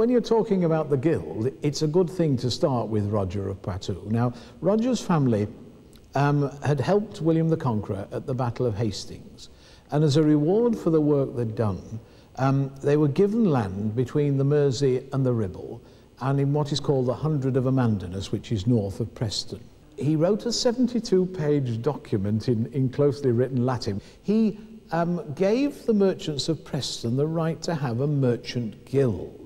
when you're talking about the Guild, it's a good thing to start with Roger of Poitou. Now, Roger's family had helped William the Conqueror at the Battle of Hastings, and as a reward for the work they'd done, they were given land between the Mersey and the Ribble, and in what is called the Hundred of Amandanus, which is north of Preston. He wrote a 72-page document in closely written Latin. He gave the merchants of Preston the right to have a merchant guild.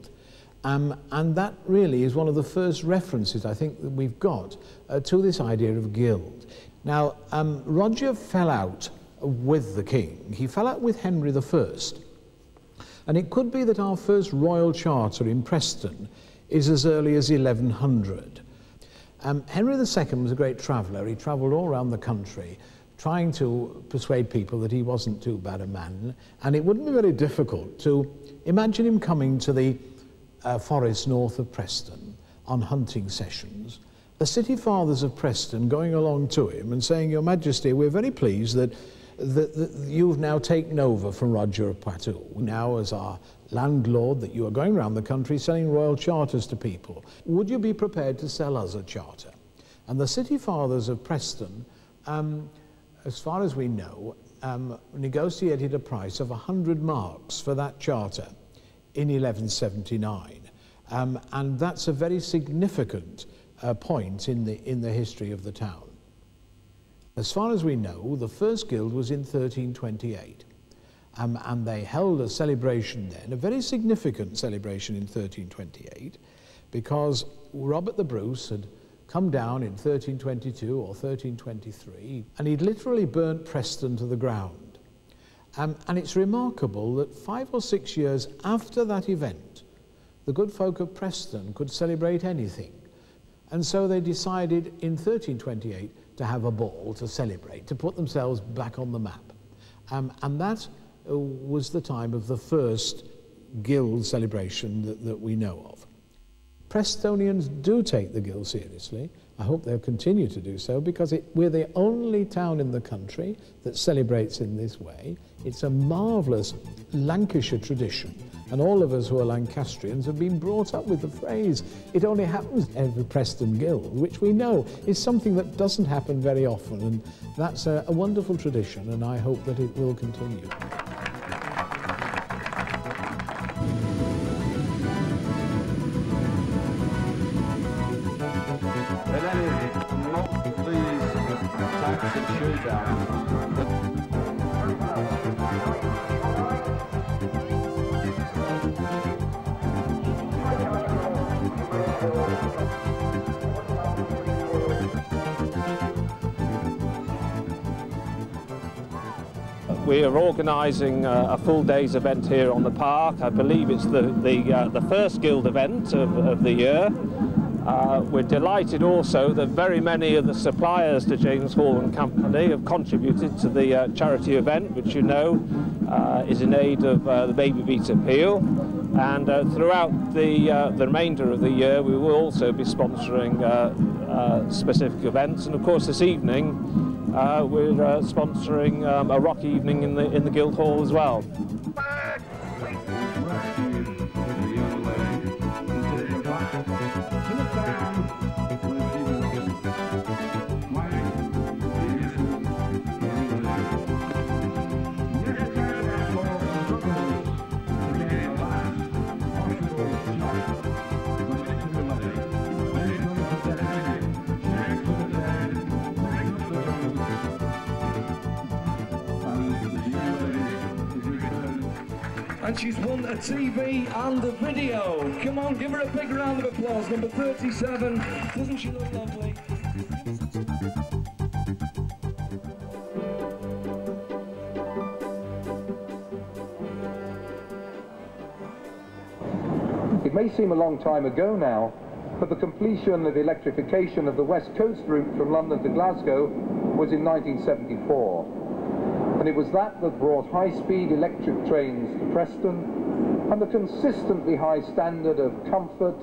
And that really is one of the first references, I think, that we've got to this idea of guild. Now, Roger fell out with the king. He fell out with Henry I. And it could be that our first royal charter in Preston is as early as 1100. Henry II was a great traveller. He travelled all around the country, trying to persuade people that he wasn't too bad a man. And it wouldn't be very difficult to imagine him coming to the forest north of Preston on hunting sessions. The city fathers of Preston going along to him and saying, "Your Majesty, we're very pleased that you've now taken over from Roger of Poitou, now as our landlord, that you are going around the country selling royal charters to people. Would you be prepared to sell us a charter?" And the city fathers of Preston, as far as we know, negotiated a price of 100 marks for that charter in 1179. And that's a very significant point in the history of the town. As far as we know, the first guild was in 1328. And they held a celebration then, a very significant celebration in 1328, because Robert the Bruce had come down in 1322 or 1323, and he'd literally burnt Preston to the ground. And it's remarkable that 5 or 6 years after that event, the good folk of Preston could celebrate anything. And so they decided in 1328 to have a ball to celebrate, to put themselves back on the map. And that was the time of the first guild celebration that we know of. Prestonians do take the guild seriously. I hope they'll continue to do so, because we're the only town in the country that celebrates in this way. It's a marvellous Lancashire tradition, and all of us who are Lancastrians have been brought up with the phrase, "It only happens every Preston Guild," which we know is something that doesn't happen very often, and that's a wonderful tradition, and I hope that it will continue. We are organising a full day's event here on the park. I believe it's the first guild event of the year. We're delighted also that very many of the suppliers to James Hall and Company have contributed to the charity event, which you know is in aid of the Baby Beat appeal. And throughout the remainder of the year, we will also be sponsoring specific events. And of course, this evening, we're sponsoring a rock evening in the Guild Hall as well. And she's won a TV and a video. Come on, give her a big round of applause. Number 37. Doesn't she look lovely? It may seem a long time ago now, but the completion of electrification of the West Coast route from London to Glasgow was in 1974. And it was that brought high-speed electric trains to Preston, and the consistently high standard of comfort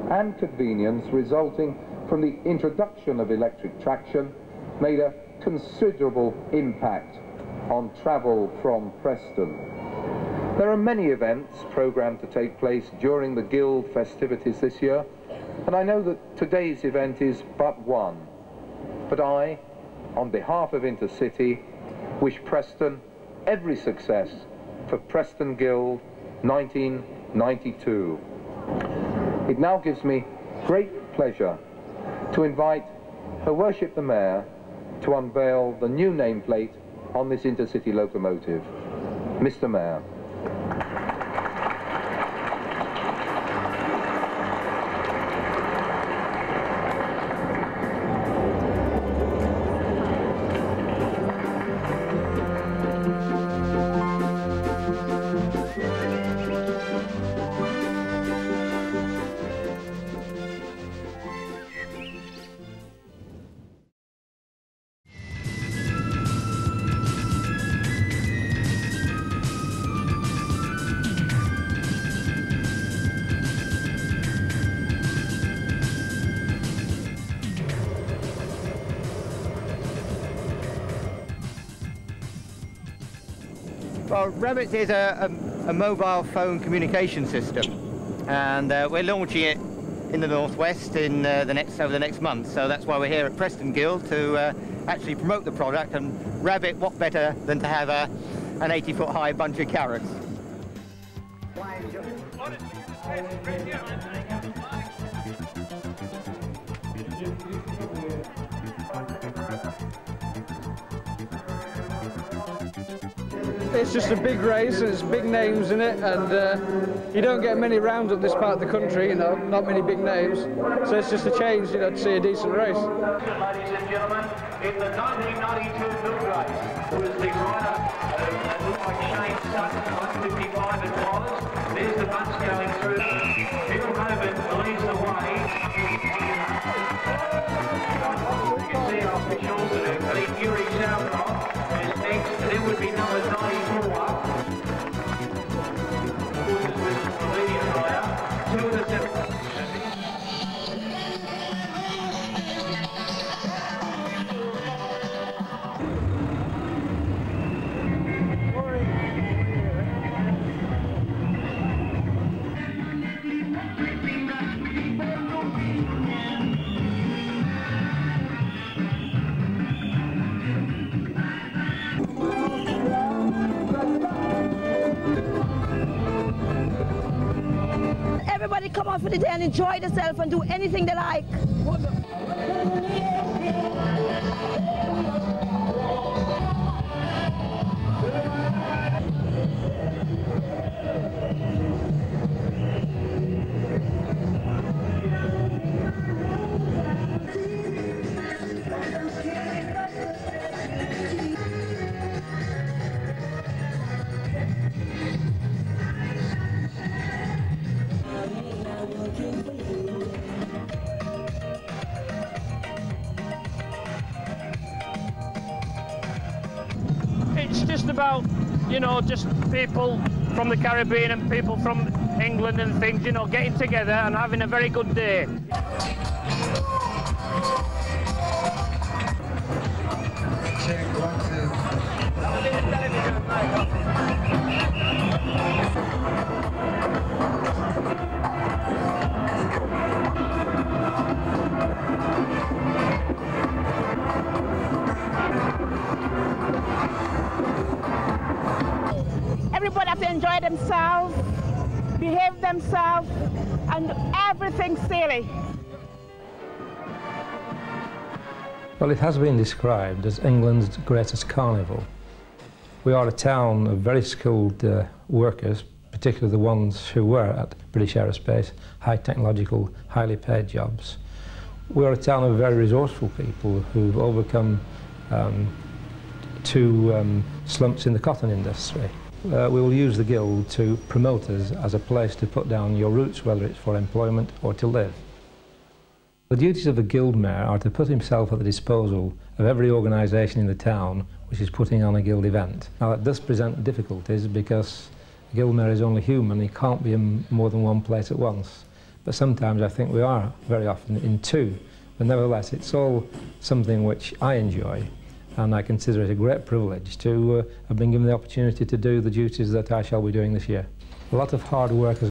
and convenience resulting from the introduction of electric traction made a considerable impact on travel from Preston. There are many events programmed to take place during the Guild festivities this year, and I know that today's event is but one. But I, on behalf of Intercity, wish Preston every success for Preston Guild 1992. It now gives me great pleasure to invite Her Worship the Mayor to unveil the new nameplate on this Intercity locomotive. Mr. Mayor. Well, Rabbit is a mobile phone communication system, and we're launching it in the northwest in over the next month. So that's why we're here at Preston Guild to actually promote the product. And Rabbit, what better than to have an 80-foot high bunch of carrots? It's just a big race, and it's big names in it, and you don't get many rounds up this part of the country, you know, not many big names. So it's just a change, you know, to see a decent race. Ladies and gentlemen, in the 1992 milk race was the rider that looked like Shane Sutton, 155 it was. There's the bunch going through. Bill Hoban leads the way. You can see our officials that are Yuri Southcroft is next. There would be number 94. Horses with the leading rider. 2 of the 7. Everybody come out for the day and enjoy themselves and do anything they like. It's just about, you know, just people from the Caribbean and people from England and things, you know, getting together and having a very good day. Everybody have to enjoy themselves, behave themselves, and everything silly. Well, it has been described as England's greatest carnival. We are a town of very skilled workers, particularly the ones who were at British Aerospace, high technological, highly paid jobs. We are a town of very resourceful people who've overcome 2 slumps in the cotton industry. We will use the Guild to promote us as a place to put down your roots, whether it's for employment or to live. The duties of the Guild Mayor are to put himself at the disposal of every organisation in the town which is putting on a Guild event. Now that does present difficulties because the Guild Mayor is only human, he can't be in more than one place at once. But sometimes I think we are very often in 2. But nevertheless, it's all something which I enjoy, and I consider it a great privilege to have been given the opportunity to do the duties that I shall be doing this year. A lot of hard work has